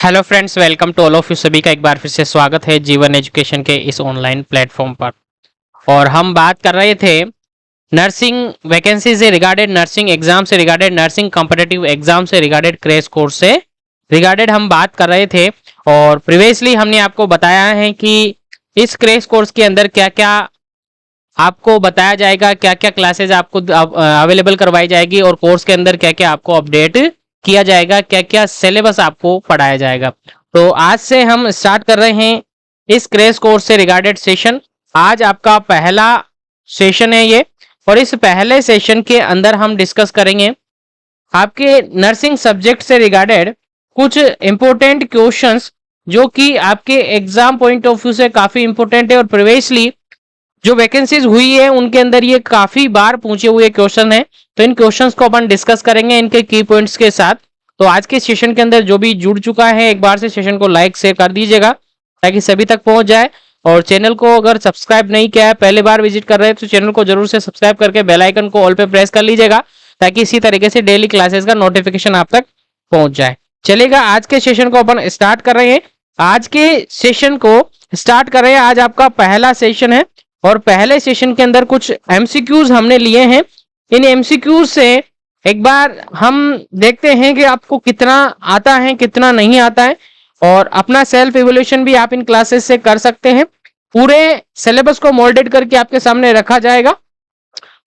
Hello friends, welcome to all of you. सभी का एक बार फिर से स्वागत है जीवन एजुकेशन के इस ऑनलाइन प्लेटफॉर्म पर। और हम बात कर रहे थे नर्सिंग वैकेंसी से रिगार्डेड, नर्सिंग एग्जाम से रिगार्डेड, नर्सिंग कॉम्पिटिटिव एग्जाम से रिगार्डेड, क्रैश कोर्स से रिगार्डेड हम बात कर रहे थे। और प्रीवियसली हमने आपको बताया है कि इस क्रैश कोर्स के अंदर क्या क्या आपको बताया जाएगा, क्या क्या क्लासेज आपको अवेलेबल करवाई जाएगी और कोर्स के अंदर क्या क्या आपको अपडेट किया जाएगा, क्या क्या सिलेबस आपको पढ़ाया जाएगा। तो आज से हम स्टार्ट कर रहे हैं इस क्रैश कोर्स से रिगार्डेड सेशन। आज आपका पहला सेशन है ये, और इस पहले सेशन के अंदर हम डिस्कस करेंगे आपके नर्सिंग सब्जेक्ट से रिगार्डेड कुछ इंपॉर्टेंट क्वेश्चंस जो कि आपके एग्जाम पॉइंट ऑफ व्यू से काफी इंपॉर्टेंट है। और प्रीवियसली जो वैकेंसीज हुई है उनके अंदर ये काफी बार पूछे हुए क्वेश्चन है, तो इन क्वेश्चंस को अपन डिस्कस करेंगे इनके की पॉइंट्स के साथ। तो आज के सेशन के अंदर जो भी जुड़ चुका है, एक बार से सेशन को लाइक शेयर कर दीजिएगा ताकि सभी तक पहुंच जाए। और चैनल को अगर सब्सक्राइब नहीं किया है, पहली बार विजिट कर रहे हैं, तो चैनल को जरूर से सब्सक्राइब करके बेल आइकन को ऑल पे प्रेस कर लीजिएगा ताकि इसी तरीके से डेली क्लासेस का नोटिफिकेशन आप तक पहुंच जाए। चलेगा, आज के सेशन को अपन स्टार्ट कर रहे हैं। आज के सेशन को स्टार्ट कर रहे हैं। आज आपका पहला सेशन है और पहले सेशन के अंदर कुछ एमसीक्यूज हमने लिए हैं। इन एमसीक्यूज से एक बार हम देखते हैं कि आपको कितना आता है, कितना नहीं आता है, और अपना सेल्फ इवोल्यूशन भी आप इन क्लासेस से कर सकते हैं। पूरे सिलेबस को मोल्डेड करके आपके सामने रखा जाएगा।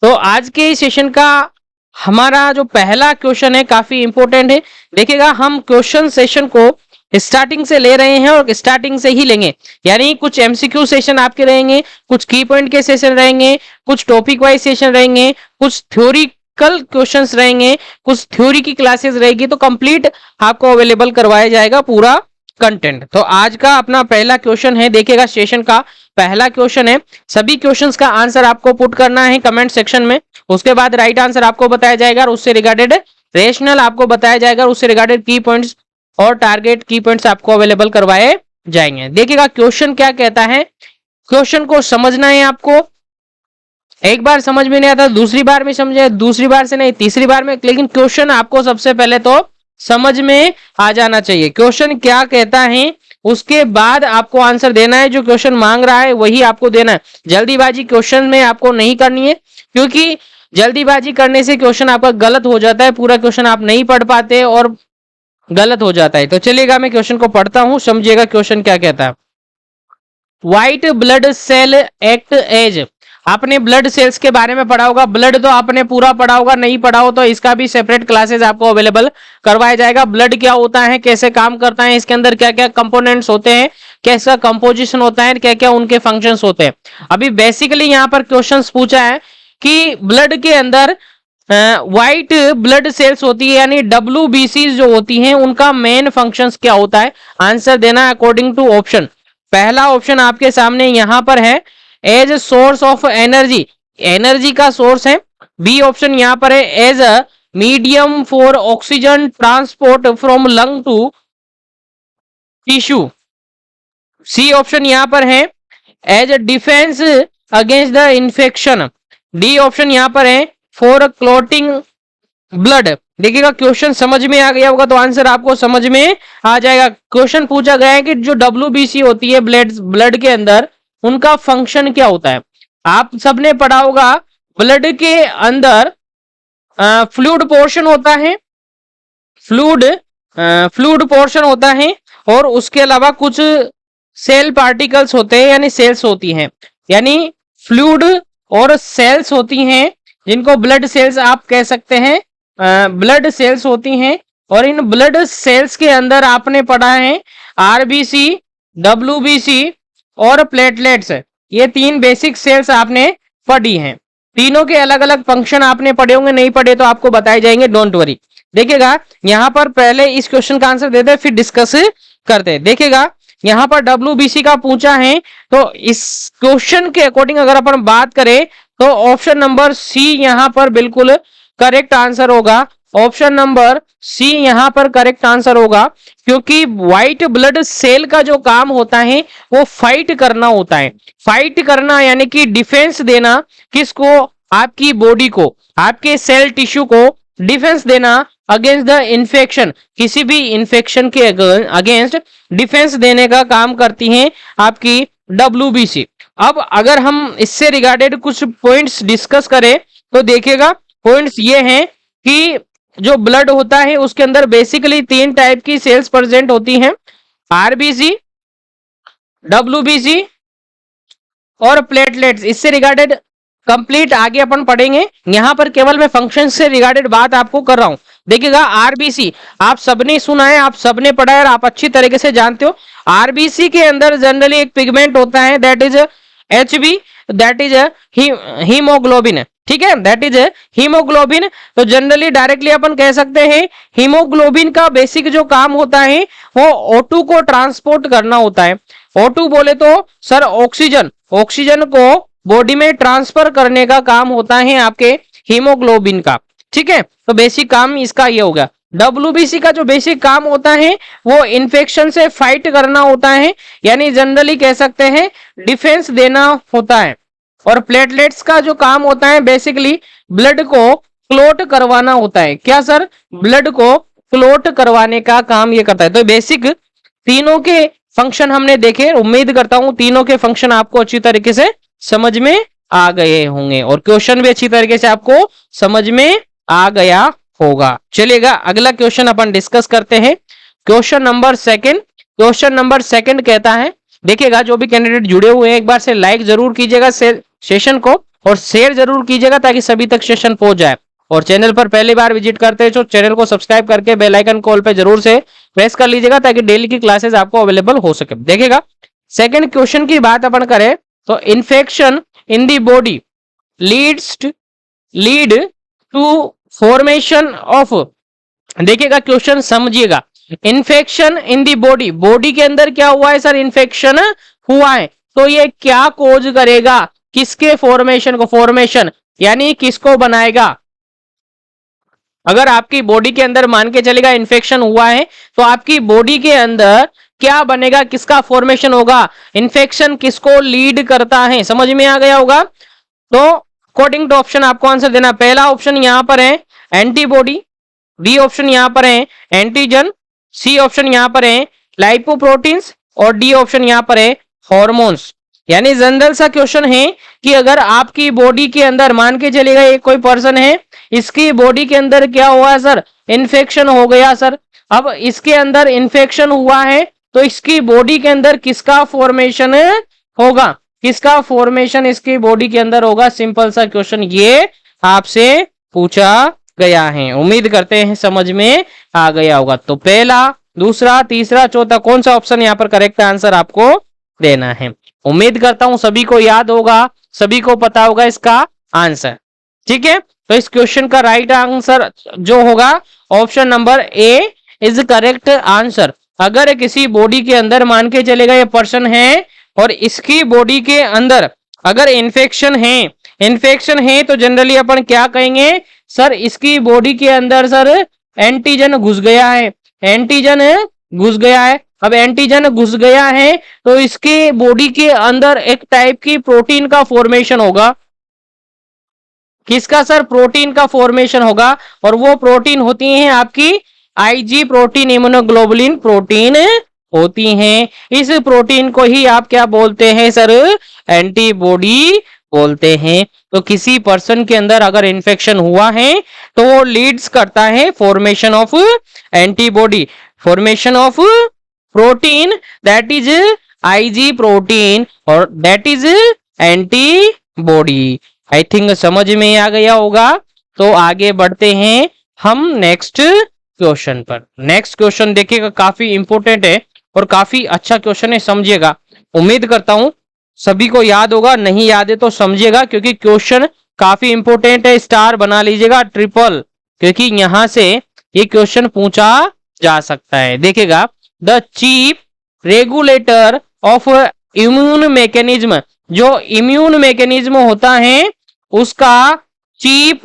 तो आज के सेशन का हमारा जो पहला क्वेश्चन है काफी इंपॉर्टेंट है। देखिएगा, हम क्वेश्चन सेशन को स्टार्टिंग से ले रहे हैं और स्टार्टिंग से ही लेंगे, यानी कुछ एमसीक्यू सेशन आपके रहेंगे, कुछ की पॉइंट के सेशन रहेंगे, कुछ टॉपिक वाइज सेशन रहेंगे, कुछ थ्योरिकल क्वेश्चंस रहेंगे, कुछ थ्योरी की क्लासेस रहेगी। तो कंप्लीट आपको अवेलेबल करवाया जाएगा पूरा कंटेंट। तो आज का अपना पहला क्वेश्चन है, देखिएगा सेशन का पहला क्वेश्चन है। सभी क्वेश्चंस का आंसर आपको पुट करना है कमेंट सेक्शन में। उसके बाद राइट आंसर आपको बताया जाएगा और उससे रिगार्डेड रेशनल आपको बताया जाएगा, उससे रिगार्डेड की पॉइंट्स और टारगेट की पॉइंट्स आपको अवेलेबल करवाए जाएंगे। देखिएगा क्वेश्चन क्या कहता है, क्वेश्चन को समझना है आपको। एक बार समझ में नहीं आता दूसरी बार में समझे, दूसरी बार से नहीं तीसरी बार में, लेकिन क्वेश्चन आपको सबसे पहले तो समझ में आ जाना चाहिए। क्वेश्चन क्या कहता है उसके बाद आपको आंसर देना है। जो क्वेश्चन मांग रहा है वही आपको देना है। जल्दीबाजी क्वेश्चन में आपको नहीं करनी है, क्योंकि जल्दीबाजी करने से क्वेश्चन आपका गलत हो जाता है, पूरा क्वेश्चन आप नहीं पढ़ पाते और गलत हो जाता है। तो चलिएगा, मैं क्वेश्चन को पढ़ता हूं, समझिएगा क्वेश्चन क्या कहता है। White blood cell act as, आपने ब्लड सेल्स के बारे में पढ़ा होगा। ब्लड तो आपने पूरा पढ़ा होगा, नहीं पढ़ा हो तो इसका भी सेपरेट क्लासेस आपको अवेलेबल करवाया जाएगा। ब्लड क्या होता है, कैसे काम करता है, इसके अंदर क्या क्या कंपोनेंट्स होते हैं, कैसा कंपोजिशन होता है, क्या क्या उनके फंक्शंस होते हैं। अभी बेसिकली यहाँ पर क्वेश्चंस पूछा है कि ब्लड के अंदर व्हाइट ब्लड सेल्स होती है, यानी WBC जो होती हैं, उनका मेन फंक्शंस क्या होता है। आंसर देना अकॉर्डिंग टू ऑप्शन। पहला ऑप्शन आपके सामने यहां पर है, as source of energy, energy का सोर्स है। बी ऑप्शन यहां पर है, as a medium for oxygen transport from lung to tissue. C option यहां पर है, as a defence against the infection. D option यहां पर है, फॉर क्लॉटिंग ब्लड। देखिएगा क्वेश्चन समझ में आ गया होगा तो आंसर आपको समझ में आ जाएगा। क्वेश्चन पूछा गया है कि जो WBC होती है ब्लड के अंदर, उनका फंक्शन क्या होता है। आप सबने पढ़ा होगा ब्लड के अंदर फ्लूइड पोर्शन होता है, फ्लूइड फ्लूइड पोर्शन होता है, और उसके अलावा कुछ सेल पार्टिकल्स होते हैं, यानी सेल्स होती हैं, यानी फ्लूइड और सेल्स होती हैं, जिनको ब्लड सेल्स आप कह सकते हैं। ब्लड सेल्स होती हैं, और इन ब्लड सेल्स के अंदर आपने पढ़ा है RBC, WBC और प्लेटलेट्स। ये तीन बेसिक सेल्स आपने पढ़ी हैं। तीनों के अलग अलग फंक्शन आपने पढ़े होंगे, नहीं पढ़े तो आपको बताए जाएंगे, डोंट वरी। देखिएगा यहां पर पहले इस क्वेश्चन का आंसर देते हैं, फिर डिस्कस करते हैं। देखिएगा यहां पर WBC का पूछा है, तो इस क्वेश्चन के अकॉर्डिंग अगर अपन बात करें तो ऑप्शन नंबर सी यहां पर बिल्कुल करेक्ट आंसर होगा। ऑप्शन नंबर सी यहां पर करेक्ट आंसर होगा, क्योंकि व्हाइट ब्लड सेल का जो काम होता है वो फाइट करना होता है। फाइट करना यानी कि डिफेंस देना, किसको, आपकी बॉडी को, आपके सेल टिश्यू को डिफेंस देना अगेंस्ट द इन्फेक्शन, किसी भी इन्फेक्शन के अगेंस्ट डिफेंस देने का काम करती हैं आपकी WBC। अब अगर हम इससे रिगार्डेड कुछ पॉइंट्स डिस्कस करें तो देखिएगा, पॉइंट्स ये हैं कि जो ब्लड होता है उसके अंदर बेसिकली 3 टाइप की सेल्स प्रेजेंट होती हैं, RBC, WBC और प्लेटलेट्स। इससे रिगार्डेड कंप्लीट आगे अपन पढ़ेंगे, यहां पर केवल मैं फंक्शन से रिगार्डेड बात आपको कर रहा हूं। देखिएगा आरबीसी आप सबने सुना है, आप सबने पढ़ा है और आप अच्छी तरीके से जानते हो। आरबीसी के अंदर जनरली एक पिगमेंट होता है that is HB, that is haemoglobin, ठीक है, दैट इज हीमोग्लोबिन। तो जनरली डायरेक्टली अपन कह सकते हैं हीमोग्लोबिन का बेसिक जो काम होता है वो O2 को ट्रांसपोर्ट करना होता है। O2 बोले तो सर ऑक्सीजन, ऑक्सीजन को बॉडी में ट्रांसफर करने का काम होता है आपके हीमोग्लोबिन का, ठीक है। तो बेसिक काम इसका ये हो गया। WBC का जो बेसिक काम होता है वो इन्फेक्शन से फाइट करना होता है, यानी जनरली कह सकते हैं डिफेंस देना होता है। और प्लेटलेट्स का जो काम होता है बेसिकली ब्लड को क्लोट करवाना होता है। क्या सर? ब्लड को क्लोट करवाने का काम ये करता है। तो बेसिक तीनों के फंक्शन हमने देखे, उम्मीद करता हूं तीनों के फंक्शन आपको अच्छी तरीके से समझ में आ गए होंगे और क्वेश्चन भी अच्छी तरीके से आपको समझ में आ गया होगा। चलिएगा अगला क्वेश्चन अपन डिस्कस करते हैं। क्वेश्चन नंबर सेकंड कहता है, देखिएगा जो भी कैंडिडेट जुड़े हुए हैं एक बार से लाइक जरूर कीजिएगा सेशन को और शेयर जरूर कीजिएगा ताकि सभी तक सेशन पहुंच जाए। और चैनल पर पहली बार विजिट करते हैं तो चैनल को सब्सक्राइब करके बेल आइकन कॉल पे जरूर से प्रेस कर लीजिएगा ताकि डेली की क्लासेस आपको अवेलेबल हो सके। देखिएगा सेकंड क्वेश्चन की बात अपन करें तो infection in the body lead to formation of, देखिएगा क्वेश्चन समझिएगा, infection in the body, body के अंदर क्या हुआ है सर? इन्फेक्शन हुआ है, तो ये क्या कोज करेगा? किसके फॉर्मेशन को? फॉर्मेशन यानी किसको बनाएगा? अगर आपकी बॉडी के अंदर मान के चलेगा इन्फेक्शन हुआ है तो आपकी बॉडी के अंदर क्या बनेगा? किसका फॉर्मेशन होगा? इन्फेक्शन किसको लीड करता है? समझ में आ गया होगा। तो अकॉर्डिंग टू ऑप्शन आपको आंसर देना। पहला ऑप्शन यहां पर है एंटीबॉडी, बी ऑप्शन यहां पर है एंटीजन, सी ऑप्शन यहां पर है लाइपोप्रोटीन्स और डी ऑप्शन यहां पर है हॉर्मोन्स। यानी जनरल सा क्वेश्चन है कि अगर आपकी बॉडी के अंदर मान के चलेगा एक कोई पर्सन है, इसकी बॉडी के अंदर क्या हुआ है सर? इन्फेक्शन हो गया सर। अब इसके अंदर इन्फेक्शन हुआ है तो इसकी बॉडी के अंदर किसका फॉर्मेशन होगा? किसका फॉर्मेशन इसकी बॉडी के अंदर होगा? सिंपल सा क्वेश्चन ये आपसे पूछा गया है। उम्मीद करते हैं समझ में आ गया होगा। तो पहला, दूसरा, तीसरा, चौथा कौन सा ऑप्शन यहाँ पर करेक्ट आंसर आपको देना है। उम्मीद करता हूं सभी को याद होगा, सभी को पता होगा इसका आंसर, ठीक है। तो इस क्वेश्चन का राइट आंसर जो होगा option number A is correct answer. अगर किसी बॉडी के अंदर मान के चलेगा ये पर्सन है और इसकी बॉडी के अंदर अगर इन्फेक्शन है तो जनरली अपन क्या कहेंगे सर? इसकी बॉडी के अंदर सर एंटीजन घुस गया है, एंटीजन घुस गया है। अब एंटीजन घुस गया है तो इसके बॉडी के अंदर एक टाइप की प्रोटीन का फॉर्मेशन होगा। किसका सर? प्रोटीन का फॉर्मेशन होगा और वो प्रोटीन होती हैं आपकी IG प्रोटीन, इम्यूनोग्लोबुलिन प्रोटीन होती हैं। इस प्रोटीन को ही आप क्या बोलते हैं सर? एंटीबॉडी बोलते हैं। तो किसी पर्सन के अंदर अगर इन्फेक्शन हुआ है तो वो लीड्स करता है formation of antibody, formation of protein that is IG protein और that is antibody. I think समझ में आ गया होगा। तो आगे बढ़ते हैं हम नेक्स्ट क्वेश्चन पर। नेक्स्ट क्वेश्चन देखिएगा काफी इंपोर्टेंट है और काफी अच्छा क्वेश्चन है, समझिएगा। उम्मीद करता हूं सभी को याद होगा, नहीं याद है तो समझिएगा क्योंकि क्वेश्चन काफी इंपोर्टेंट है। स्टार बना लीजिएगा ट्रिपल, क्योंकि यहां से ये क्वेश्चन पूछा जा सकता है। देखिएगा the chief regulator of immune mechanism, जो इम्यून मैकेनिज्म होता है उसका चीफ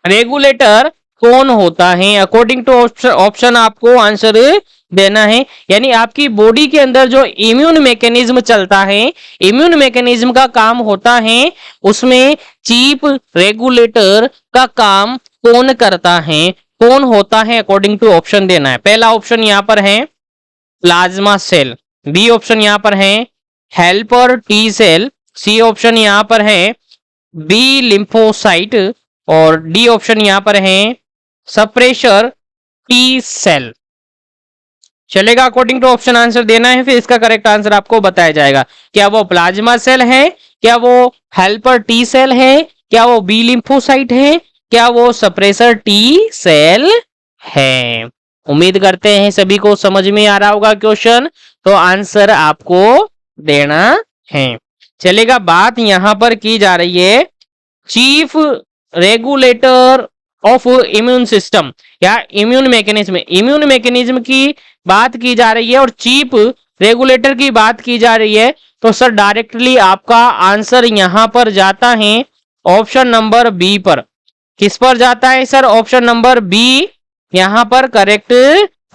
रेगुलेटर कौन होता है? अकॉर्डिंग टू ऑप्शन आपको आंसर देना है। यानी आपकी बॉडी के अंदर जो इम्यून मैकेनिज्म चलता है, इम्यून मैकेनिज्म का काम होता है, उसमें चीफ रेगुलेटर का काम कौन करता है, कौन होता है, अकॉर्डिंग टू ऑप्शन देना है। पहला ऑप्शन यहाँ पर है प्लाज्मा सेल, बी ऑप्शन यहाँ पर है helper T cell, C option यहाँ पर है बी लिम्फोसाइट और डी ऑप्शन यहाँ पर है सप्रेशर टी सेल। चलेगा, अकॉर्डिंग टू ऑप्शन आंसर देना है, फिर इसका करेक्ट आंसर आपको बताया जाएगा। क्या वो प्लाज्मा सेल है, क्या वो हेल्पर टी सेल है, क्या वो बी लिम्फोसाइट है, क्या वो सप्रेसर टी सेल है। उम्मीद करते हैं सभी को समझ में आ रहा होगा क्वेश्चन, तो आंसर आपको देना है। चलेगा, बात यहां पर की जा रही है chief regulator of immune system या इम्यून मैकेनिज्म की बात की जा रही है और चीफ रेगुलेटर की बात की जा रही है। तो सर डायरेक्टली आपका आंसर यहां पर जाता है ऑप्शन नंबर बी पर। किस पर जाता है सर? ऑप्शन नंबर बी यहां पर करेक्ट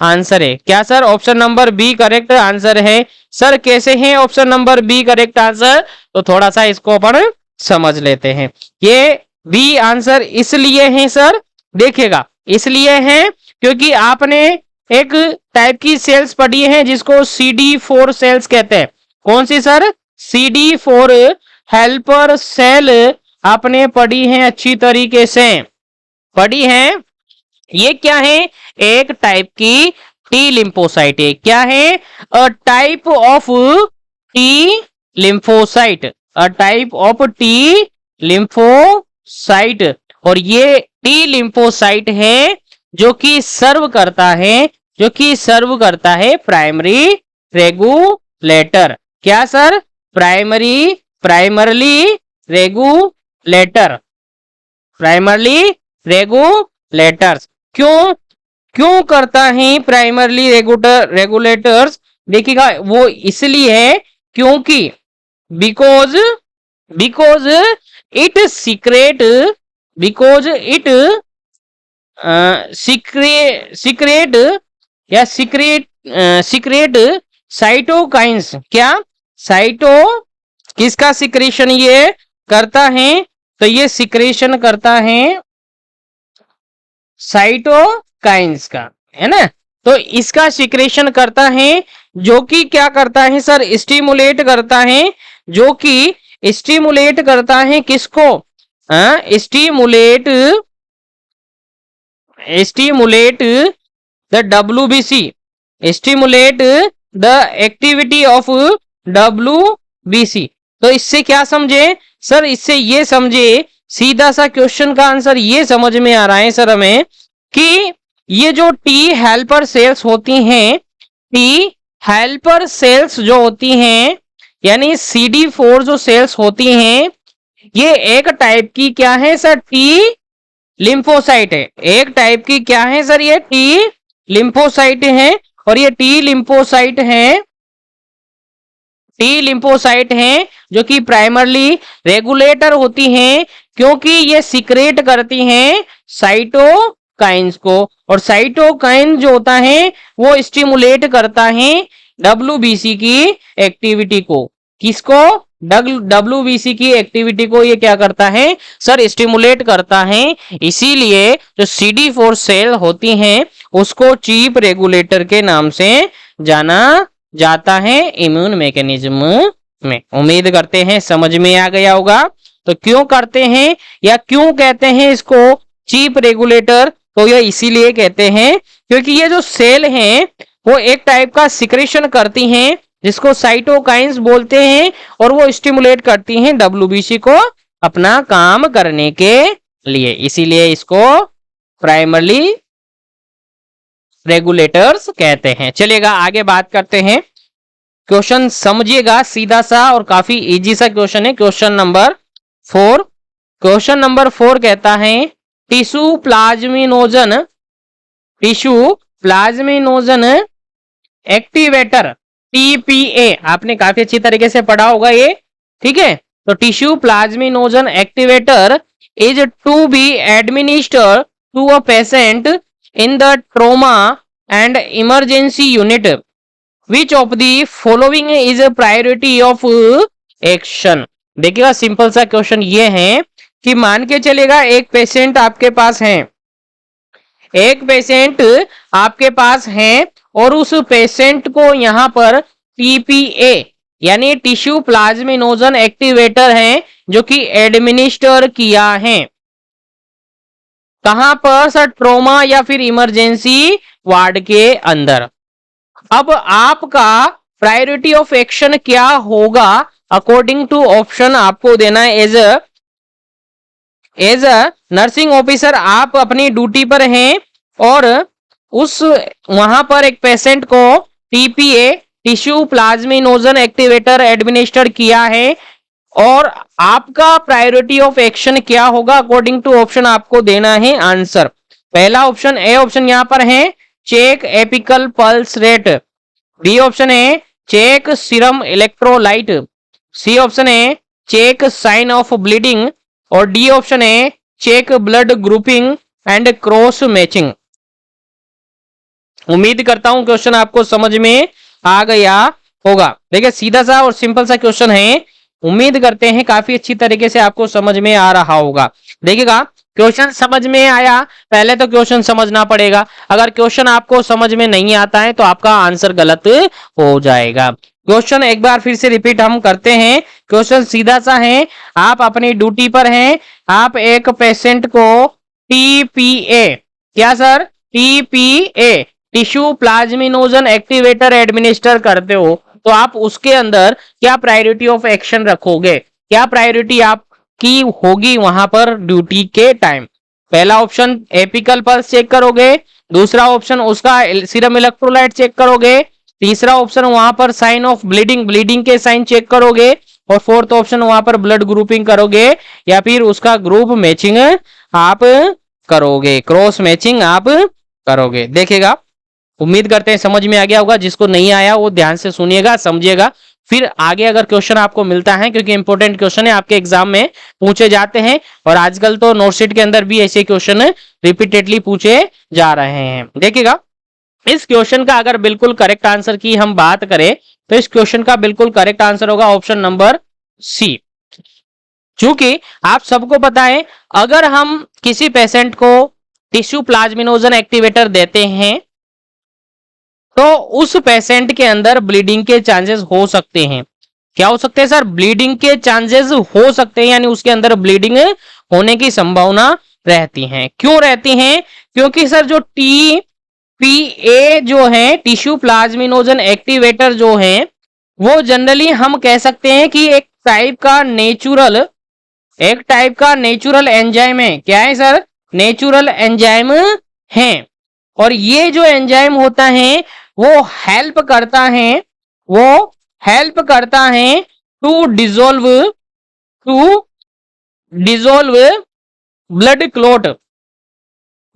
आंसर है। क्या sir option number B correct answer है? सर कैसे है option number B correct answer? तो थोड़ा सा इसको अपन समझ लेते हैं। ये बी आंसर इसलिए है सर, देखिएगा, इसलिए है क्योंकि आपने एक टाइप की सेल्स पढ़ी है जिसको CD4 सेल्स कहते हैं। कौन सी सर? CD4 हेल्पर सेल आपने पढ़ी है, अच्छी तरीके से पढ़ी है। ये क्या है? एक टाइप की टी लिम्फोसाइट है। क्या है? A type of T lymphocyte, a type of T lymphocyte. और ये टी लिम्फोसाइट है जो कि सर्व करता है प्राइमरी रेगुलेटर। क्या sir? Primarily regulator, primarily regulators. क्यों करता है प्राइमरली रेगुलेटर्स? देखिएगा, वो इसलिए है क्योंकि because it secret secret cytokines. क्या? किसका सिक्रेशन ये करता है? तो ये सिक्रेशन करता है साइटोकाइंस का, है ना। तो इसका सिक्रेशन करता है जो कि क्या करता है सर? स्टिमुलेट करता है, जो कि स्टिमुलेट करता है किसको? Stimulate the WBC, stimulate the activity of WBC। तो इससे क्या समझे सर? इससे ये समझे, सीधा सा क्वेश्चन का आंसर ये समझ में आ रहा है सर हमें कि ये जो टी हेल्पर सेल्स होती हैं, टी हेल्पर सेल्स जो होती हैं यानी CD4 जो सेल्स होती हैं, ये एक टाइप की क्या है सर? टी लिम्फोसाइट है। एक टाइप की क्या है सर? ये टी लिम्फोसाइट है। और ये टी लिम्फोसाइट हैं जो कि प्राइमरली रेगुलेटर होती हैं, क्योंकि ये सीक्रेट करती हैं साइटोकाइंस को। और साइटोकाइन जो होता है वो स्टिमुलेट करता है WBC की एक्टिविटी को। किसको? WBC की एक्टिविटी को ये क्या करता है सर? स्टिमुलेट करता है। इसीलिए जो CD4 सेल होती हैं उसको चीफ रेगुलेटर के नाम से जाना जाता है इम्यून मैकेनिज्म में। उम्मीद करते हैं समझ में आ गया होगा। तो क्यों करते हैं या क्यों कहते हैं इसको चीफ रेगुलेटर? तो ये इसीलिए कहते हैं क्योंकि ये जो सेल हैं वो एक टाइप का सिक्रेशन करती हैं जिसको साइटोकाइंस बोलते हैं, और वो स्टिमुलेट करती हैं WBC को अपना काम करने के लिए। इसीलिए इसको प्राइमरली रेगुलेटर्स कहते हैं। चलिएगा आगे बात करते हैं। क्वेश्चन समझिएगा, सीधा सा और काफी इजी सा क्वेश्चन है। क्वेश्चन नंबर 4, क्वेश्चन नंबर 4 कहता है टिश्यू प्लाज्मिनोजन एक्टिवेटर TPA, आपने काफी अच्छी तरीके से पढ़ा होगा ये, ठीक है। तो tissue plasminogen activator is to be administered to a patient in the trauma and emergency unit, which of the following is priority of action. देखिएगा, सिंपल सा क्वेश्चन ये है कि मान के चलेगा एक पेशेंट आपके पास है, एक पेशेंट आपके पास है और उस पेशेंट को यहां पर टीपीए यानी टिश्यू प्लाज्मिनोजन एक्टिवेटर है जो कि एडमिनिस्टर किया है। कहां पर सर? ट्रोमा या फिर इमरजेंसी वार्ड के अंदर। अब आपका प्रायोरिटी ऑफ एक्शन क्या होगा? अकॉर्डिंग टू ऑप्शन आपको देना है। एज अ नर्सिंग ऑफिसर आप अपनी ड्यूटी पर हैं और उस वहां पर एक पेशेंट को TPA tissue plasminogen activator administer किया है और आपका प्रायोरिटी ऑफ एक्शन क्या होगा? अकॉर्डिंग टू ऑप्शन आपको देना है आंसर। पहला ऑप्शन ए ऑप्शन यहां पर है check apical pulse rate, B option है check serum electrolyte, C option है चेक साइन ऑफ ब्लीडिंग और डी ऑप्शन है check blood grouping and cross matching. उम्मीद करता हूं क्वेश्चन आपको समझ में आ गया होगा। देखिए सीधा सा और सिंपल सा क्वेश्चन है, उम्मीद करते हैं काफी अच्छी तरीके से आपको समझ में आ रहा होगा। देखिएगा क्वेश्चन समझ में आया, पहले तो क्वेश्चन समझना पड़ेगा। अगर क्वेश्चन आपको समझ में नहीं आता है तो आपका आंसर गलत हो जाएगा। क्वेश्चन एक बार फिर से रिपीट हम करते हैं। क्वेश्चन सीधा सा है, आप अपनी ड्यूटी पर हैं, आप एक पेशेंट को टीपीए, क्या sir? TPA tissue plasminogen activator administer करते हो तो आप उसके अंदर क्या प्रायोरिटी ऑफ एक्शन रखोगे? क्या प्रायोरिटी आपकी होगी वहां पर ड्यूटी के टाइम? पहला ऑप्शन एपिकल पल्स चेक करोगे, दूसरा ऑप्शन उसका सीरम इलेक्ट्रोलाइट चेक करोगे, तीसरा ऑप्शन वहां पर साइन ऑफ ब्लीडिंग के साइन चेक करोगे और फोर्थ ऑप्शन वहां पर ब्लड ग्रुपिंग करोगे या फिर उसका ग्रुप मैचिंग आप करोगे, क्रॉस मैचिंग आप करोगे। देखिएगा उम्मीद करते हैं समझ में आ गया होगा। जिसको नहीं आया वो ध्यान से सुनिएगा, समझिएगा, फिर आगे अगर क्वेश्चन आपको मिलता है, क्योंकि इंपॉर्टेंट क्वेश्चन है, आपके एग्जाम में पूछे जाते हैं और आजकल तो नोटशीट के अंदर भी ऐसे क्वेश्चन रिपीटेडली पूछे जा रहे हैं। देखिएगा इस क्वेश्चन का अगर बिल्कुल करेक्ट आंसर की हम बात करें तो इस क्वेश्चन का बिल्कुल करेक्ट आंसर होगा ऑप्शन नंबर सी। चूंकि आप सबको पता है अगर हम किसी पेशेंट को टिश्यू प्लाज्मिनोजन एक्टिवेटर देते हैं तो उस पेशेंट के अंदर ब्लीडिंग के चांसेस हो सकते हैं। क्या हो सकते हैं सर? ब्लीडिंग के चांसेस हो सकते हैं, यानी उसके अंदर ब्लीडिंग होने की संभावना रहती है। क्यों रहती है? क्योंकि सर जो टीपीए जो है टिश्यू प्लाज्मिनोजन एक्टिवेटर जो है वो जनरली हम कह सकते हैं कि एक टाइप का नेचुरल एंजाइम है। क्या है सर? नेचुरल एंजाइम है और ये जो एंजाइम होता है वो हेल्प करता है टू डिजोल्व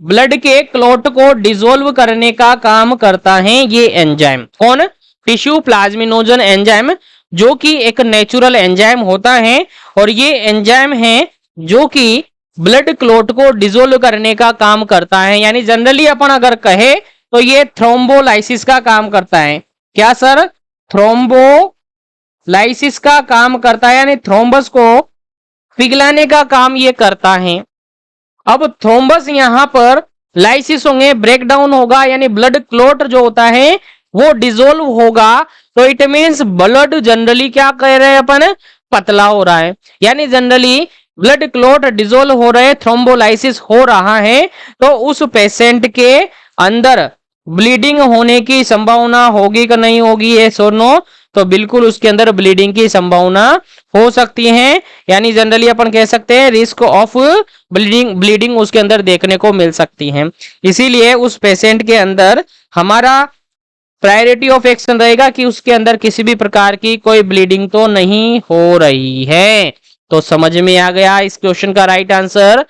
ब्लड के क्लॉट को डिसोल्व करने का काम करता है ये एंजाइम। कौन? टिश्यू प्लाज्मिनोजन एंजाइम, जो कि एक नेचुरल एंजाइम होता है और ये एंजाइम है जो कि ब्लड क्लॉट को डिसोल्व करने का काम करता है। यानी जनरली अपन अगर कहे तो ये थ्रोम्बोलाइसिस का काम करता है। क्या सर? थ्रोम्बोलाइसिस का काम करता है, यानी थ्रोम्बस को पिघलाने का काम ये करता है। अब थ्रोम्बस यहां पर लाइसिस होंगे, ब्रेक डाउन होगा, यानी ब्लड क्लॉट जो होता है वो डिसोल्व होगा। तो इट मींस ब्लड जनरली क्या कह रहे हैं अपन? पतला हो रहा है, यानी जनरली ब्लड क्लॉट डिसोल्व हो रहे, थ्रोम्बोलाइसिस हो रहा है। तो उस पेशेंट के अंदर ब्लीडिंग होने की संभावना होगी कि नहीं होगी? ये सोनो तो बिल्कुल उसके अंदर ब्लीडिंग की संभावना हो सकती है। यानी जनरली अपन कह सकते हैं रिस्क ऑफ ब्लीडिंग उसके अंदर देखने को मिल सकती है। इसीलिए उस पेशेंट के अंदर हमारा प्रायोरिटी ऑफ एक्शन रहेगा कि उसके अंदर किसी भी प्रकार की कोई ब्लीडिंग तो नहीं हो रही है। तो समझ में आ गया, इस क्वेश्चन का राइट आंसर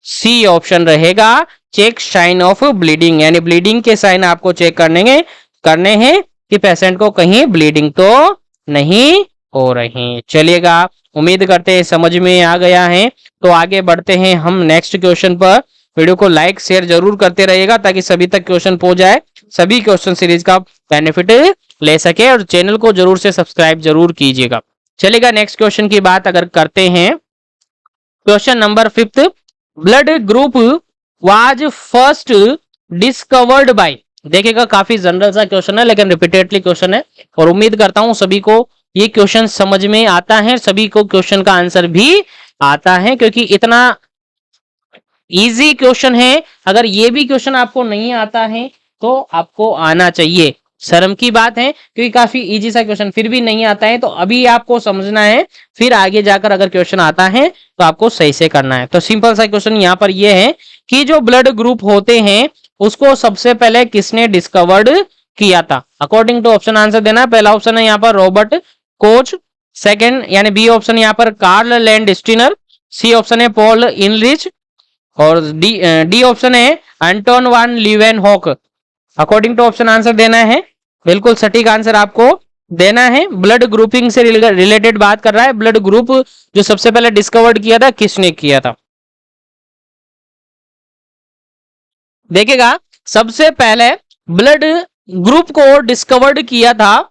सी ऑप्शन रहेगा, चेक साइन ऑफ ब्लीडिंग, यानी ब्लीडिंग के साइन आपको चेक करने हैं कि पेशेंट को कहीं ब्लीडिंग तो नहीं हो रही। चलिएगा उम्मीद करते हैं समझ में आ गया है। तो आगे बढ़ते हैं हम नेक्स्ट क्वेश्चन पर। वीडियो को लाइक शेयर जरूर करते रहिएगा ताकि सभी तक क्वेश्चन पहुंच जाए, सभी क्वेश्चन सीरीज का बेनिफिट ले सके, और चैनल को जरूर से सब्सक्राइब जरूर कीजिएगा। चलिएगा नेक्स्ट क्वेश्चन की बात अगर करते हैं question number 5, blood group was first discovered by. देखिएगा काफी जनरल सा क्वेश्चन है लेकिन रिपीटेडली क्वेश्चन है और उम्मीद करता हूं सभी को ये क्वेश्चन समझ में आता है, सभी को क्वेश्चन का आंसर भी आता है क्योंकि इतना इजी क्वेश्चन है। अगर ये भी क्वेश्चन आपको नहीं आता है तो आपको आना चाहिए। शर्म की बात है क्योंकि काफी इजी सा क्वेश्चन फिर भी नहीं आता है तो अभी आपको समझना है, फिर आगे जाकर अगर क्वेश्चन आता है तो आपको सही से करना है। तो सिंपल सा क्वेश्चन यहाँ पर ये है कि जो ब्लड ग्रुप होते हैं उसको सबसे पहले किसने डिस्कवर्ड किया था? अकॉर्डिंग टू ऑप्शन आंसर देना। पहला ऑप्शन है यहाँ पर रॉबर्ट कोच, सेकंड यानी बी ऑप्शन यहाँ पर Karl Landsteiner, C option है पॉल इनरिच और डी ऑप्शन है Anton van Leeuwenhoek. According to option answer देना है, बिल्कुल सटीक आंसर आपको देना है। ब्लड ग्रुपिंग से रिलेटेड बात कर रहा है। ब्लड ग्रुप जो सबसे पहले डिस्कवर्ड किया था किसने किया था? देखिएगा सबसे पहले ब्लड ग्रुप को डिस्कवर्ड किया था,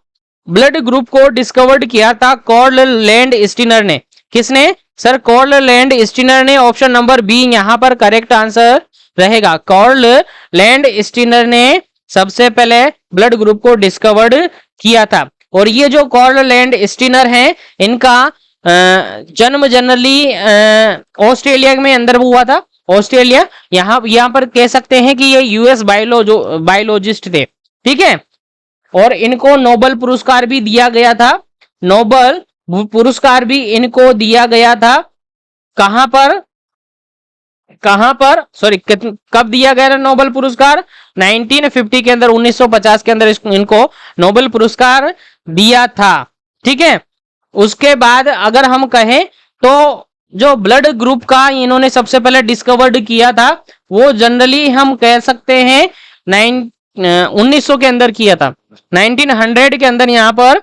ब्लड ग्रुप को डिस्कवर्ड किया था कार्ल लैंड स्टीनर ने। किसने सर? कार्ल लैंड स्टीनर ने। ऑप्शन नंबर बी यहां पर करेक्ट आंसर रहेगा। कार्ल लैंड स्टीनर ने सबसे पहले ब्लड ग्रुप को डिस्कवर्ड किया था। और ये जो कार्ल लैंड स्टीनर हैं इनका जन्म जनरली ऑस्ट्रेलिया में अंदर हुआ था। ऑस्ट्रेलिया, यहाँ पर कह सकते हैं कि ये यूएस बायोलॉजिस्ट थे, ठीक है। और इनको नोबेल पुरस्कार भी दिया गया था। नोबेल पुरस्कार भी इनको दिया गया था। कहां पर सॉरी कब दिया गया था नोबेल पुरस्कार? 1950 के अंदर, 1950 के अंदर इनको नोबेल पुरस्कार दिया था, ठीक है। उसके बाद अगर हम कहें तो जो ब्लड ग्रुप का इन्होंने सबसे पहले डिस्कवर्ड किया था वो जनरली हम कह सकते हैं 1900 के अंदर किया था। 1900 के अंदर यहाँ पर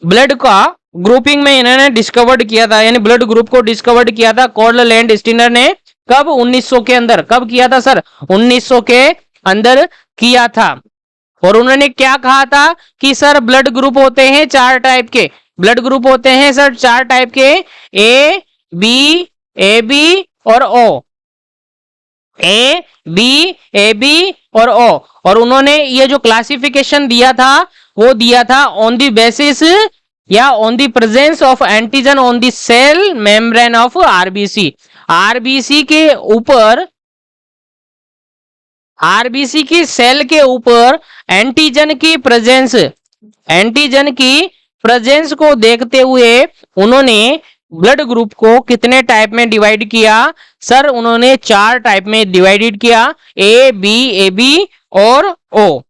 ब्लड का ग्रुपिंग में इन्होंने डिस्कवर्ड किया था, यानी ब्लड ग्रुप को डिस्कवर्ड किया था कार्ल लैंड स्टीनर ने। कब? 1900 के अंदर। कब किया था सर? 1900 के अंदर किया था। और उन्होंने क्या कहा था कि सर ब्लड ग्रुप होते हैं 4 टाइप के। ब्लड ग्रुप होते हैं सर 4 टाइप के, ए बी और ओ। ए बी और ओ। और उन्होंने ये जो क्लासिफिकेशन दिया था वो दिया था ऑन द बेसिस या on the presence of antigen on the cell membrane of RBC. RBC के ऊपर, आरबीसी की सेल के ऊपर एंटीजन की प्रेजेंस को देखते हुए उन्होंने ब्लड ग्रुप को कितने टाइप में डिवाइड किया? सर उन्होंने 4 टाइप में डिवाइडेड किया, ए बी और ओ,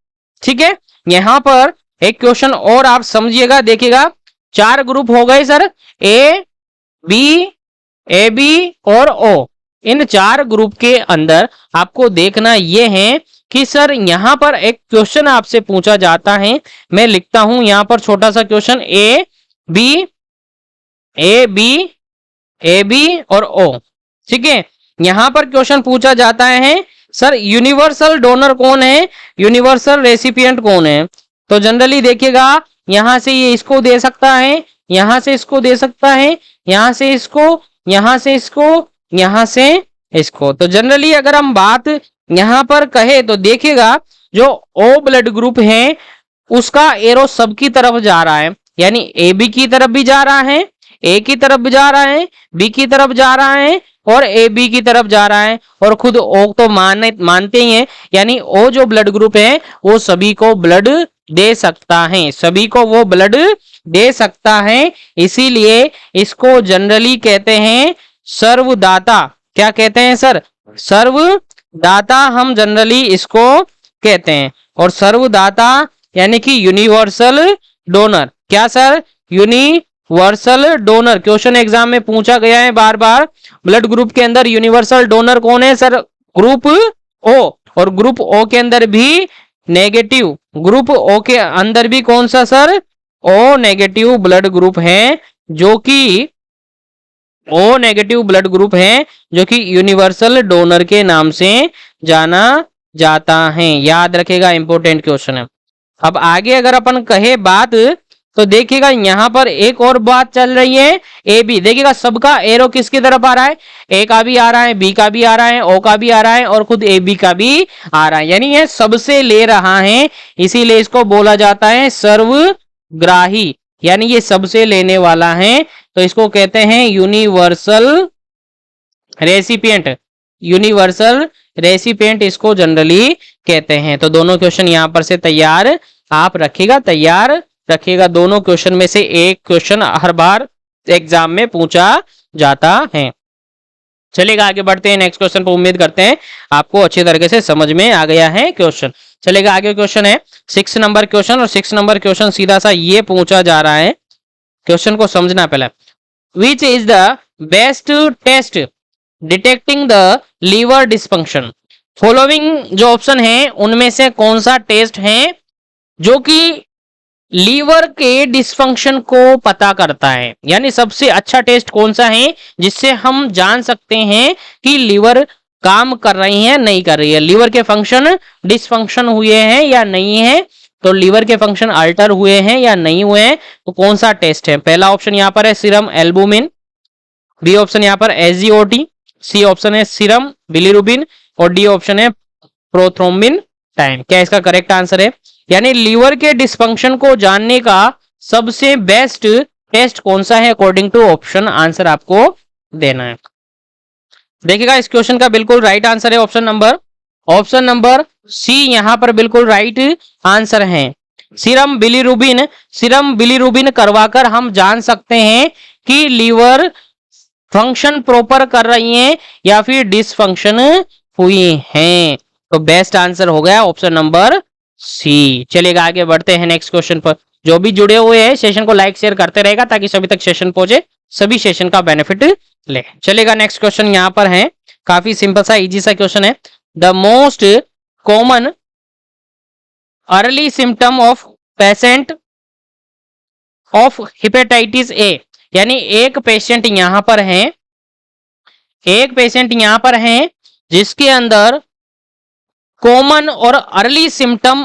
ठीक है। यहां पर एक क्वेश्चन और आप समझिएगा, देखिएगा 4 ग्रुप हो गए सर, ए बी और ओ। इन 4 ग्रुप के अंदर आपको देखना यह है कि सर यहां पर एक क्वेश्चन आपसे पूछा जाता है। मैं लिखता हूं यहां पर छोटा सा क्वेश्चन, ए बी और ओ, ठीक है। यहां पर क्वेश्चन पूछा जाता है सर यूनिवर्सल डोनर कौन है, यूनिवर्सल रेसिपिएंट कौन है? तो जनरली देखिएगा यहां से ये इसको दे सकता है, यहां से इसको दे सकता है, यहां से इसको, यहां से इसको, यहां से इसको। तो जनरली अगर हम बात यहां पर कहे तो देखिएगा जो ओ ब्लड ग्रुप है उसका एरो सबकी तरफ जा रहा है, यानी ए बी की तरफ भी जा रहा है, ए की तरफ भी जा रहा है, बी की तरफ जा रहा है और ए बी की तरफ जा रहा है। और खुद ओ तो मानते ही हैं, यानी ओ जो ब्लड ग्रुप है वो सभी को ब्लड दे सकता है, सभी को वो ब्लड दे सकता है। इसीलिए इसको जनरली कहते हैं सर्वदाता। क्या कहते हैं सर? सर्वदाता हम जनरली इसको कहते हैं। और सर्वदाता यानी कि यूनिवर्सल डोनर। क्या sir? Universal donor. Question exam में पूछा गया है बार बार, ब्लड ग्रुप के अंदर यूनिवर्सल डोनर कौन है सर? Group O. और ग्रुप ओ के अंदर भी नेगेटिव, ग्रुप ओ के अंदर भी कौन सा sir? O negative blood group है, जो कि ओ नेगेटिव ब्लड ग्रुप है जो कि यूनिवर्सल डोनर के नाम से जाना जाता है। याद रखेगा, इंपॉर्टेंट क्वेश्चन है। अब आगे अगर अपन कहे बात तो देखिएगा यहाँ पर एक और बात चल रही है, ए बी। देखिएगा सबका एरो किसकी तरफ आ रहा है, ए का भी आ रहा है, बी का भी आ रहा है, ओ का भी आ रहा है और खुद ए बी का भी आ रहा है, यानी ये सबसे ले रहा है, इसीलिए इसको बोला जाता है सर्वग्राही, यानी ये सबसे लेने वाला है, तो इसको कहते हैं यूनिवर्सल रेसिपिएंट। यूनिवर्सल रेसिपिएंट इसको जनरली कहते हैं। तो दोनों क्वेश्चन यहां पर से तैयार आप रखिएगा, तैयार रखिएगा। दोनों क्वेश्चन में से एक क्वेश्चन हर बार एग्जाम में पूछा जाता है। चलेगा, आगे बढ़ते हैं नेक्स्ट क्वेश्चन पर। उम्मीद करते हैं आपको अच्छी तरीके से समझ में आ गया है क्वेश्चन। चलेगा, आगे क्वेश्चन है 6 नंबर क्वेश्चन, और 6 नंबर क्वेश्चन सीधा सा ये पूछा जा रहा है, क्वेश्चन को समझना पहले। Which is the best test detecting the liver dysfunction. Following जो ऑप्शन है उनमें से कौन सा टेस्ट है जो कि लीवर के डिस्फंक्शन को पता करता है, यानी सबसे अच्छा टेस्ट कौन सा है जिससे हम जान सकते हैं कि लीवर काम कर रही है नहीं कर रही है, लीवर के फंक्शन डिस्फंक्शन हुए हैं या नहीं है, तो लीवर के फंक्शन अल्टर हुए हैं या नहीं हुए हैं, तो कौन सा टेस्ट है। पहला ऑप्शन यहाँ पर है सीरम एल्बुमिन, बी ऑप्शन यहाँ पर एसजीओटी, सी ऑप्शन है सीरम बिलीरुबिन और डी ऑप्शन है प्रोथ्रोम्बिन टाइम। क्या इसका करेक्ट आंसर है, यानी लीवर के डिस्फंक्शन को जानने का सबसे बेस्ट टेस्ट कौन सा है अकॉर्डिंग टू ऑप्शन, आंसर आपको देना है। देखिएगा इस क्वेश्चन का बिल्कुल राइट आंसर है ऑप्शन नंबर सी, यहां पर बिल्कुल राइट आंसर है। सीरम बिलीरुबिन करवाकर हम जान सकते हैं कि लीवर फंक्शन प्रॉपर कर रही है या फिर डिसफंक्शन हुई हैं, तो बेस्ट आंसर हो गया ऑप्शन नंबर सी। चलिएगा आगे बढ़ते हैं नेक्स्ट क्वेश्चन पर। जो भी जुड़े हुए हैं सेशन को लाइक शेयर करते रहेगा ताकि सभी तक सेशन पहुंचे, सभी सेशन का बेनिफिट ले। चलेगा नेक्स्ट क्वेश्चन यहाँ पर है, काफी सिंपल सा इजी सा क्वेश्चन है। The most common early symptom of patient of hepatitis A, यानी एक पेशेंट यहां पर है जिसके अंदर कॉमन और अर्ली सिम्टम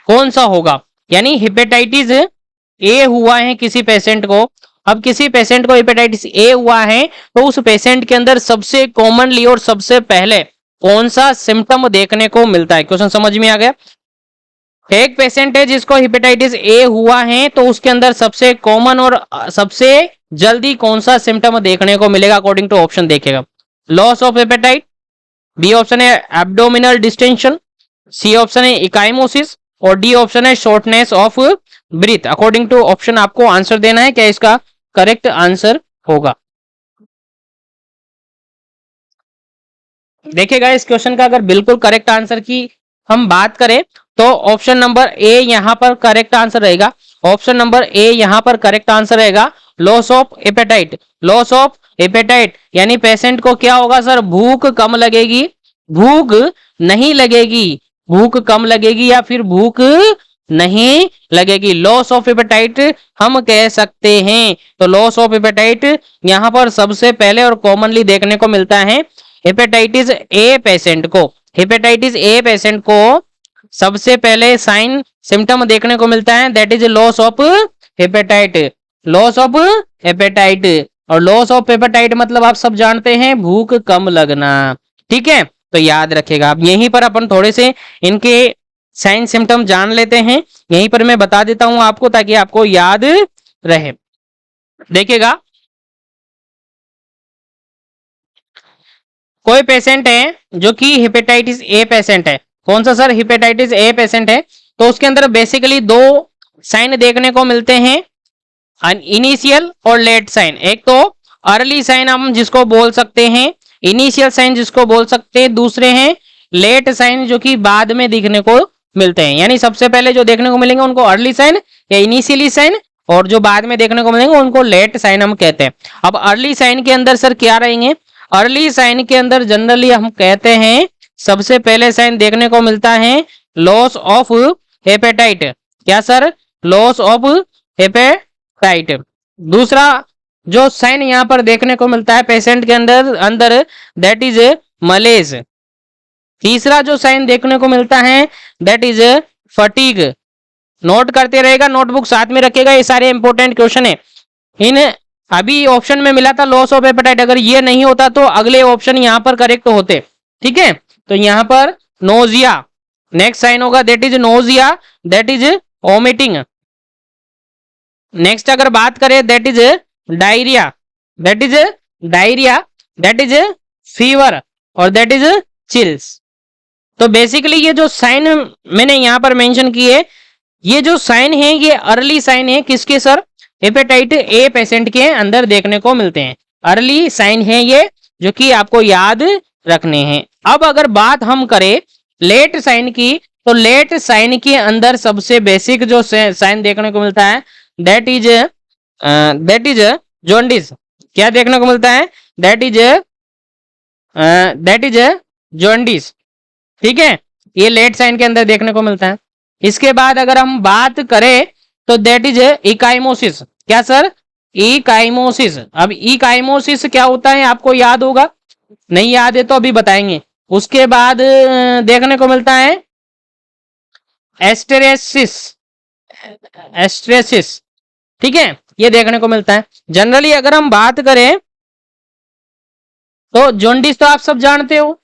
कौन सा होगा, यानी हेपेटाइटिस ए हुआ है किसी पेशेंट को। अब किसी पेशेंट को हेपेटाइटिस ए हुआ है तो उस पेशेंट के अंदर सबसे कॉमनली और सबसे पहले कौन सा सिम्टम देखने को मिलता है। क्वेश्चन समझ में आ गया। एक पेशेंट है जिसको हेपेटाइटिस ए हुआ है तो उसके अंदर सबसे कॉमन और सबसे जल्दी कौन सा सिम्टम देखने को मिलेगा अकॉर्डिंग टू ऑप्शन देखेगा। Loss of appetite, B option है एब्डोमिनल डिस्टेंशन, सी ऑप्शन है इकाइमोसिस और डी ऑप्शन है shortness of breath. According to option आपको आंसर देना है, क्या इसका करेक्ट आंसर होगा। देखिएगा इस क्वेश्चन का अगर बिल्कुल करेक्ट आंसर की हम बात करें तो ऑप्शन नंबर ए यहां पर करेक्ट आंसर रहेगा। ऑप्शन नंबर ए यहां पर करेक्ट आंसर रहेगा, लॉस ऑफ हेपेटाइट। लॉस ऑफ हेपेटाइट यानी पेशेंट को क्या होगा सर, भूख कम लगेगी, भूख नहीं लगेगी, भूख कम लगेगी या फिर भूख नहीं लगेगी, लॉस ऑफ हेपेटाइट हम कह सकते हैं। तो लॉस ऑफ हेपेटाइट यहां पर सबसे पहले और कॉमनली देखने को मिलता है हेपेटाइटिस ए पेशेंट को। हेपेटाइटिस ए पेशेंट को सबसे पहले साइन सिम्टम देखने को मिलता है, that is loss of हेपेटाइट। Loss of हेपेटाइट, और लॉस ऑफ हेपेटाइट मतलब आप सब जानते हैं भूख कम लगना, ठीक है। तो याद रखेगा। अब यहीं पर अपन थोड़े से इनके साइन सिम्टम जान लेते हैं, यहीं पर मैं बता देता हूं आपको ताकि आपको याद रहे। देखिएगा कोई पेशेंट है जो कि हेपेटाइटिस ए पेशेंट है, कौन सा सर, हेपेटाइटिस ए पेशेंट है, तो उसके अंदर बेसिकली दो साइन देखने को मिलते हैं, इनिशियल और लेट साइन। एक तो अर्ली साइन हम जिसको बोल सकते हैं, इनिशियल साइन जिसको बोल सकते हैं, दूसरे हैं लेट साइन जो कि बाद में दिखने को मिलते हैं। यानी सबसे पहले जो देखने को मिलेंगे उनको अर्ली साइन या इनिशियली साइन, और जो बाद में देखने को मिलेंगे उनको लेट साइन हम कहते हैं। अब अर्ली साइन के अंदर सर क्या रहेंगे, अर्ली साइन के अंदर जनरली हम कहते हैं सबसे पहले साइन देखने को मिलता है लॉस ऑफ हेपेटाइट। क्या सर, लॉस ऑफ हेपेटाइट। दूसरा जो साइन यहां पर देखने को मिलता है पेशेंट के अंदर दैट इज मलेज। तीसरा जो साइन देखने को मिलता है दैट इज फटीग। नोट करते रहेगा, नोटबुक साथ में रखेगा। ये सारे इंपॉर्टेंट क्वेश्चन है। इन अभी ऑप्शन में मिला था लॉस ऑफ एपेटाइट, अगर ये नहीं होता तो अगले ऑप्शन यहाँ पर करेक्ट होते। ठीक है, तो यहाँ पर नोजिया नेक्स्ट साइन होगा, that is nausea, that is vomiting. Next अगर बात करें that is diarrhoea, that is diarrhoea, that is fever और दैट इज चिल्स। तो बेसिकली ये जो साइन मैंने यहां पर मेंशन किए, ये जो साइन है ये अर्ली साइन है किसके सर? हेपेटाइट ए पेशेंट के अंदर देखने को मिलते हैं। अर्ली साइन है ये, जो कि आपको याद रखने हैं। अब अगर बात हम करें लेट साइन की, तो लेट साइन के अंदर सबसे बेसिक जो साइन देखने को मिलता है दैट इज जॉन्डिस। क्या देखने को मिलता है? That is jaundice. ठीक है, ये लेट साइन के अंदर देखने को मिलता है। इसके बाद अगर हम बात करें तो दैट इज इकाइमोसिस। क्या सर? इकाइमोसिस। अब इकाइमोसिस क्या होता है आपको याद होगा, नहीं याद है तो अभी बताएंगे। उसके बाद देखने को मिलता है एस्टेरेसिस, एस्ट्रेसिस। ठीक है, ये देखने को मिलता है। जनरली अगर हम बात करें तो जॉन्डिस तो आप सब जानते हो।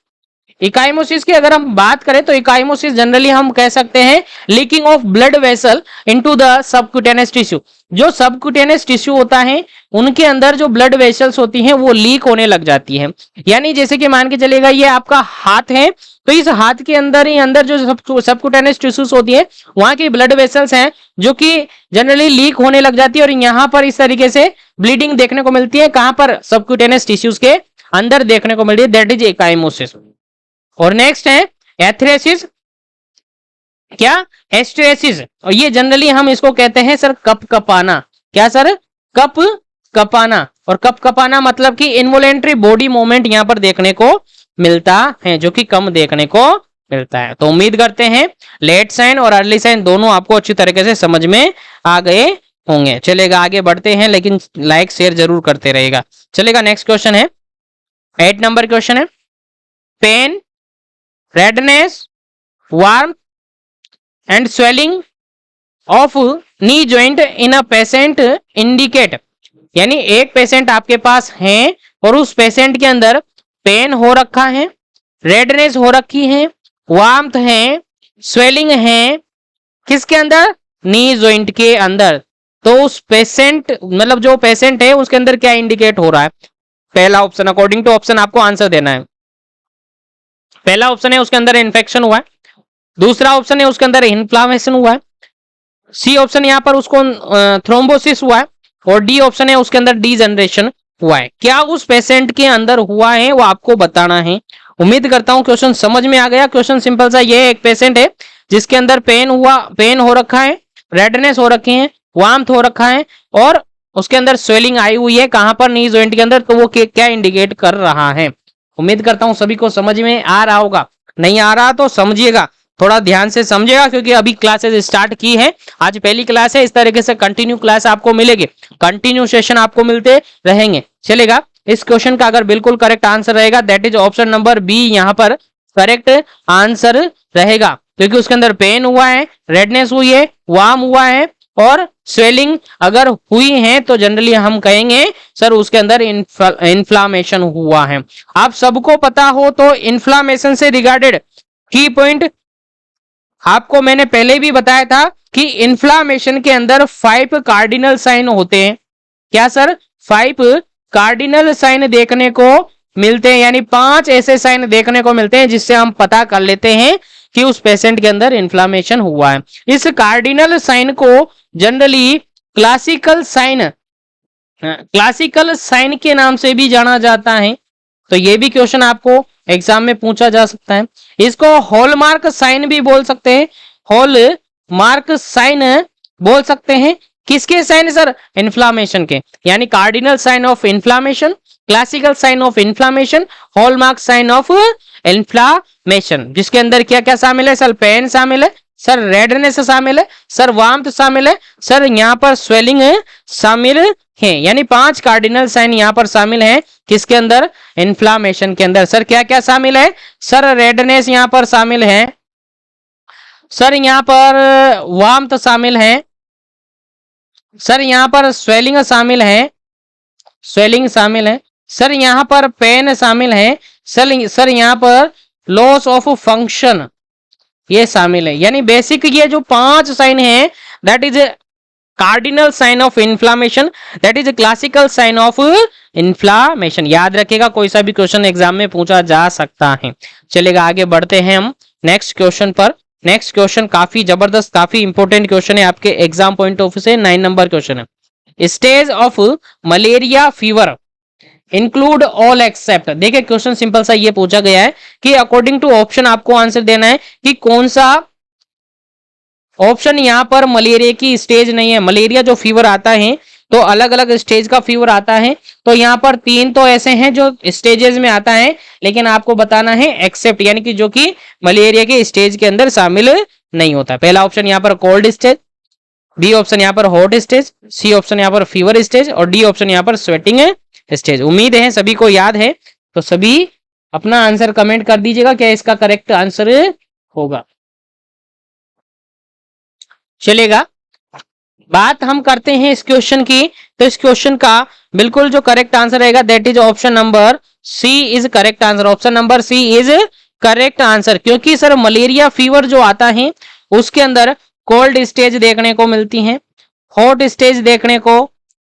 इकाइमोसिस की अगर हम बात करें तो इकाइमोसिस जनरली हम कह सकते हैं leaking of blood vessel into the subcutaneous tissue. जो सबक्यूटेनियस टिश्यू होता है उनके अंदर जो ब्लड वेसल्स होती हैं वो लीक होने लग जाती है। यानी जैसे कि मान के चलेगा ये आपका हाथ है, तो इस हाथ के अंदर ही अंदर जो सबक्यूटेनियस टिश्यूज होती है वहां की ब्लड वेसल्स हैं जो कि जनरली लीक होने लग जाती है और यहाँ पर इस तरीके से ब्लीडिंग देखने को मिलती है। कहां पर? सबक्यूटेनियस टिश्यूज के अंदर देखने को मिल रही है, दैट इज इकाइमोसिस। और नेक्स्ट है एथ्रेसिस, क्या? एस्ट्रेसिस। और ये जनरली हम इसको कहते हैं सर कप कपाना। क्या सर? कप कपाना। और कप कपाना मतलब कि इनवॉलेंट्री बॉडी मूवमेंट यहां पर देखने को मिलता है, जो कि कम देखने को मिलता है। तो उम्मीद करते हैं लेट साइन और अर्ली साइन दोनों आपको अच्छी तरीके से समझ में आ गए होंगे। चलेगा, आगे बढ़ते हैं, लेकिन लाइक शेयर जरूर करते रहेगा। चलेगा, नेक्स्ट क्वेश्चन है 8 नंबर क्वेश्चन है, pen, redness, warmth and swelling of knee joint in a patient indicate। यानी एक पेशेंट आपके पास है और उस पेशेंट के अंदर पेन हो रखा है, रेडनेस हो रखी है, वार्मथ है, स्वेलिंग है, किसके अंदर? नी जॉइंट के अंदर। तो उस पेशेंट मतलब जो पेशेंट है उसके अंदर क्या इंडिकेट हो रहा है? पहला ऑप्शन, अकॉर्डिंग टू ऑप्शन आपको आंसर देना है। पहला ऑप्शन है उसके अंदर इन्फेक्शन हुआ है, दूसरा ऑप्शन है उसके अंदर इन्फ्लामेशन हुआ है, सी ऑप्शन यहाँ पर उसको थ्रोम्बोसिस हुआ है, और डी ऑप्शन है उसके अंदर डीजनरेशन हुआ है। क्या उस पेशेंट के अंदर हुआ है वो आपको बताना है। उम्मीद करता हूं क्वेश्चन समझ में आ गया। क्वेश्चन सिंपल सा, ये एक पेशेंट है जिसके अंदर पेन हो रखा है, रेडनेस हो रखी है, वार्मथ हो रखा है और उसके अंदर स्वेलिंग आई हुई है। कहां पर? नी जॉइंट के अंदर। तो वो क्या इंडिकेट कर रहा है? उम्मीद करता हूं सभी को समझ में आ रहा होगा। नहीं आ रहा तो समझिएगा, थोड़ा ध्यान से समझिएगा, क्योंकि अभी क्लासेस स्टार्ट की है। आज पहली क्लास है, इस तरीके से कंटिन्यू क्लास आपको मिलेगी, कंटिन्यू सेशन आपको मिलते रहेंगे। चलेगा, इस क्वेश्चन का अगर बिल्कुल करेक्ट आंसर रहेगा that is option number B यहाँ पर करेक्ट आंसर रहेगा, क्योंकि उसके अंदर पेन हुआ है, रेडनेस हुई है, वार्म हुआ है और स्वेलिंग अगर हुई है तो जनरली हम कहेंगे सर उसके अंदर इन्फ्लामेशन हुआ है। आप सबको पता हो तो इन्फ्लामेशन से रिगार्डेड की पॉइंट आपको मैंने पहले भी बताया था कि इन्फ्लामेशन के अंदर 5 कार्डिनल साइन होते हैं। क्या सर? 5 कार्डिनल साइन देखने को मिलते हैं, यानी 5 ऐसे साइन देखने को मिलते हैं जिससे हम पता कर लेते हैं कि उस पेशेंट के अंदर इन्फ्लामेशन हुआ है। इस कार्डिनल साइन को जनरली क्लासिकल साइन के नाम से भी जाना जाता है। तो ये भी क्वेश्चन आपको एग्जाम में पूछा जा सकता है। इसको हॉलमार्क साइन भी बोल सकते हैं, हॉलमार्क साइन बोल सकते हैं। किसके साइन सर? इन्फ्लामेशन के, यानी cardinal sign of inflammation, classical sign of inflammation, hallmark sign of inflammation. जिसके अंदर क्या क्या शामिल है सर? पेन शामिल है सर, रेडनेस शामिल है सर, वार्मथ शामिल है सर, यहाँ पर स्वेलिंग शामिल है। यानी 5 कार्डिनल साइन यहाँ पर शामिल है किसके अंदर? इन्फ्लामेशन के अंदर। सर क्या क्या शामिल है? सर रेडनेस यहाँ पर शामिल है, सर यहाँ पर वार्मथ शामिल है, सर यहाँ पर स्वेलिंग शामिल है, स्वेलिंग शामिल है, सर यहाँ पर पेन शामिल है, सर यहाँ पर लॉस ऑफ फंक्शन ये शामिल है। यानी बेसिक ये जो 5 साइन है that is cardinal sign of inflammation, that is classical sign of inflammation. याद रखिएगा, कोई सा भी क्वेश्चन एग्जाम में पूछा जा सकता है। चलेगा, आगे बढ़ते हैं हम नेक्स्ट क्वेश्चन पर। नेक्स्ट क्वेश्चन काफी जबरदस्त, काफी इंपॉर्टेंट क्वेश्चन है आपके एग्जाम पॉइंट ऑफ व्यू से। 9 नंबर क्वेश्चन है, stage of malaria fever include all except. देखिए क्वेश्चन सिंपल सा ये पूछा गया है कि अकॉर्डिंग टू ऑप्शन आपको आंसर देना है कि कौन सा ऑप्शन यहाँ पर मलेरिया की स्टेज नहीं है। मलेरिया जो फीवर आता है तो अलग अलग स्टेज का फीवर आता है, तो यहाँ पर 3 तो ऐसे हैं जो स्टेजेस में आता है, लेकिन आपको बताना है एक्सेप्ट, यानी कि जो कि मलेरिया के स्टेज के अंदर शामिल नहीं होता। पहला ऑप्शन यहाँ पर कोल्ड स्टेज, बी ऑप्शन यहाँ पर हॉट स्टेज, सी ऑप्शन यहाँ पर फीवर स्टेज और डी ऑप्शन यहाँ पर स्वेटिंग स्टेज। उम्मीद है सभी को याद है, तो सभी अपना आंसर कमेंट कर दीजिएगा क्या इसका करेक्ट आंसर होगा। चलेगा, बात हम करते हैं इस क्वेश्चन की, तो इस क्वेश्चन का बिल्कुल जो करेक्ट आंसर रहेगा that is option number C is correct answer. Option number C is correct answer, क्योंकि सर मलेरिया फीवर जो आता है उसके अंदर कोल्ड स्टेज देखने को मिलती है, हॉट स्टेज देखने को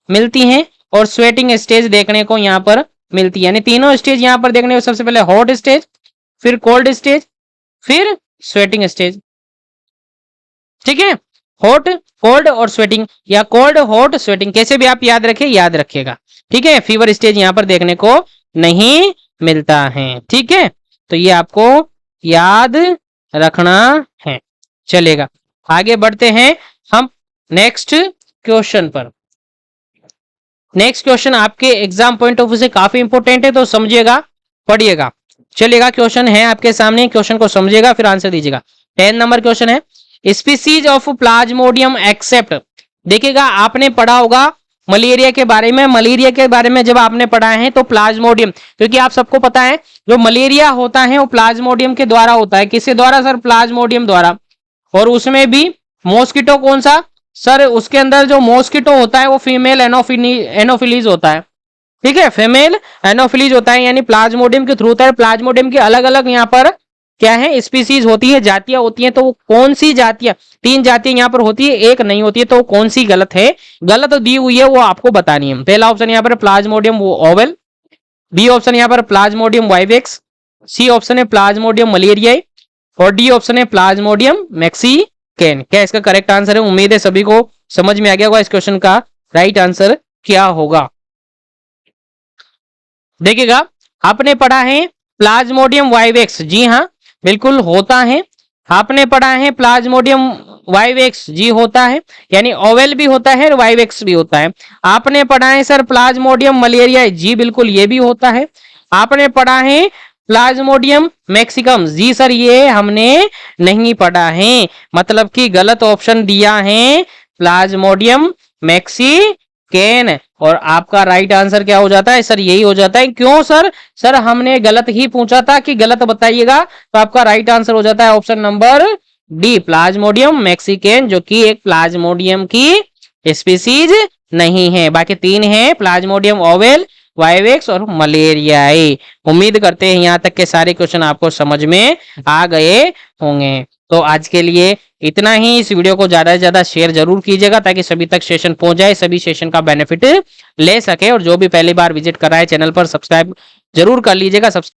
मिलती है और स्वेटिंग स्टेज देखने को यहाँ पर मिलती है। यानी तीनों स्टेज यहाँ पर देखने को, सबसे पहले हॉट स्टेज, फिर कोल्ड स्टेज, फिर स्वेटिंग स्टेज। ठीक है, हॉट कोल्ड और स्वेटिंग, या कोल्ड हॉट स्वेटिंग, कैसे भी आप याद रखिए, याद रखिएगा। ठीक है, फीवर स्टेज यहाँ पर देखने को नहीं मिलता है। ठीक है, तो ये आपको याद रखना है। चलेगा, आगे बढ़ते हैं हम नेक्स्ट क्वेश्चन पर। नेक्स्ट क्वेश्चन आपके एग्जाम पॉइंट ऑफ व्यू से काफी इंपॉर्टेंट है, तो समझिएगा, पढ़िएगा। चलेगा, क्वेश्चन है आपके सामने, क्वेश्चन को समझिएगा फिर आंसर दीजिएगा। 10 नंबर क्वेश्चन है, स्पीसीज ऑफ प्लाज्मोडियम एक्सेप्ट। देखिएगा, आपने पढ़ा होगा मलेरिया के बारे में, मलेरिया के बारे में जब आपने पढ़ा है तो प्लाज्मोडियम, क्योंकि आप सबको पता है जो मलेरिया होता है वो प्लाज्मोडियम के द्वारा होता है। किसके द्वारा सर? प्लाज्मोडियम द्वारा। और उसमें भी मॉस्किटो कौन सा सर? उसके अंदर जो मॉस्किटो होता है वो फीमेल एनोफिलीज होता है। ठीक है, फीमेल एनोफिलीज होता है, यानी प्लाज्मोडियम के थ्रू होता है। प्लाज्मोडियम की अलग अलग यहाँ पर क्या है, स्पीसीज होती है, जातियां होती हैं। तो वो कौन सी जातियां? 3 जातियां यहाँ पर होती है, एक नहीं होती है, तो कौन सी गलत है? गलत दी हुई है वो आपको बतानी है। पहला ऑप्शन यहाँ पर प्लाज्मोडियम ओवेल, बी ऑप्शन यहाँ पर प्लाज्मोडियम वाइवेक्स, सी ऑप्शन है प्लाज्मोडियम मलेरियाई और डी ऑप्शन है प्लाज्मोडियम मैक्सिकन। क्या इसका करेक्ट आंसर है? उम्मीद है सभी को समझ में आ गया होगा इस क्वेश्चन का राइट आंसर क्या होगा। देखिएगा, आपने पढ़ा है प्लाज्मोडियम वाइवेक्स, जी हाँ बिल्कुल होता है। आपने पढ़ा है प्लाज्मोडियम वाइवेक्स, जी होता है, यानी ओवेल भी होता है और वाइवेक्स भी होता है। आपने पढ़ा है सर प्लाज्मोडियम मलेरिया, जी बिल्कुल ये भी होता है। आपने पढ़ा है प्लाज्मोडियम मैक्सिकम, जी सर ये हमने नहीं पढ़ा है, मतलब कि गलत ऑप्शन दिया है प्लाज्मोडियम मैक्सिकन। और आपका राइट आंसर क्या हो जाता है सर? यही हो जाता है। क्यों सर? सर हमने गलत ही पूछा था कि गलत बताइएगा, तो आपका राइट आंसर हो जाता है option number D Plasmodium Mexican, जो कि एक प्लाज्मोडियम की स्पीसीज नहीं है। बाकी 3 है प्लाज्मोडियम ओवेल, वाइवेक्स और मलेरियाई। उम्मीद करते हैं यहाँ तक के सारे क्वेश्चन आपको समझ में आ गए होंगे। तो आज के लिए इतना ही। इस वीडियो को ज्यादा से ज्यादा शेयर जरूर कीजिएगा ताकि सभी तक सेशन पहुंच जाए, सभी सेशन का बेनिफिट ले सके। और जो भी पहली बार विजिट कर रहा है चैनल पर सब्सक्राइब जरूर कर लीजिएगा।